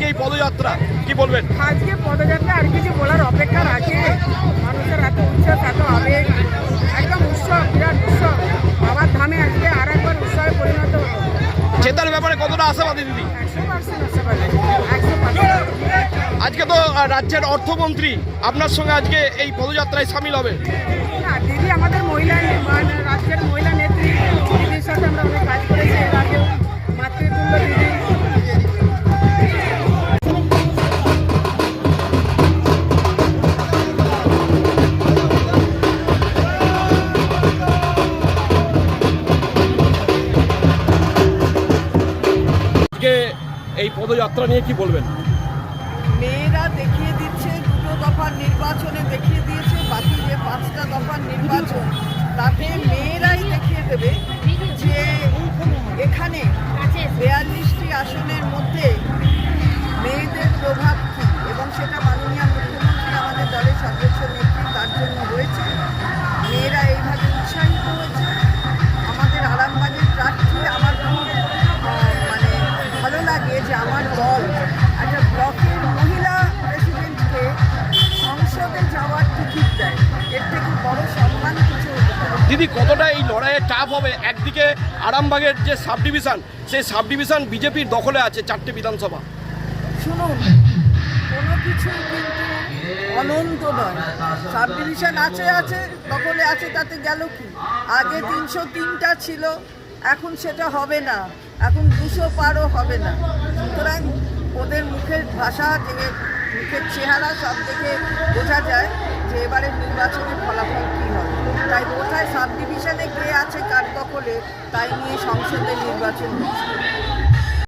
এই পদযাত্রা কি বলবেন? আজকে পদযাত্রা আর কিছু বলার অপেক্ষা রাখে। মানুষের এত উৎসব, এত আবেগ, একদম উৎসব, বিরাট উৎসব। বাবার ধামে আজকে আর একবার উৎসবে পরিণত হলো। জেতার ব্যাপারে কতটা আশাবাদী দিদি? 100% আশাবাদী, 100%। আজকে তো রাজ্যের অর্থমন্ত্রী আপনার সঙ্গে আজকে এই পদযাত্রায় সামিল হবে। না, দিদি আমাদের রাজ্যের মহিলা নেত্রী, দিদির সাথে আমরা অনেক কাজ করেছি এর আগেও। মাতৃতুল্য দিদি। এই পদযাত্রা নিয়ে কি বলবেন? মেয়েরা দেখিয়ে দিচ্ছে, দুটো দফার নির্বাচনে দেখিয়ে দিয়েছে, বাকি যে 5টা দফার নির্বাচন তাতে মেয়েরাই দেখিয়ে দেবে যে এখানে 42টি আসনের মধ্যে মেয়েদের প্রভাব কী, এবং সেটা মাননীয় মুখ্যমন্ত্রী আমাদের দলের সর্বোচ্চ নেত্রী তার জন্য রয়েছে। মেয়েরা এইভাবে উৎসাহিত হয়েছে। আমাদের আরামবাগের প্রার্থী আমার খুব মানে ভালো লাগে যে আমার দল একটা ব্লকের মহিলা প্রেসিডেন্টকে সংসদে যাওয়ার টিকিট দেয়। এর থেকে বড় সম্মান কিছু হতে পারে। দিদি, কতটা এই লড়াইয়ে টাফ হবে? একদিকে আরামবাগের যে সাব ডিভিশন, সেই সাব ডিভিশন বিজেপির দখলে আছে 4টে বিধানসভা। শুনুন, কোনো কিছুই কিন্তু অনন্ত নয়। সাব ডিভিশন আছে দখলে আছে, তাতে গেল কি? আগে 303টা ছিল, এখন সেটা হবে না, এখন 200 পারও হবে না। সুতরাং ওদের মুখের ভাষা থেকে, মুখের চেহারা সব দেখে বোঝা যায় যে এবারের নির্বাচনের ফলাফল কী হবে। তাই কোথায় সাব ডিভিশনে কে আছে কার দখলে, তাই নিয়ে সংসদের নির্বাচন হচ্ছে।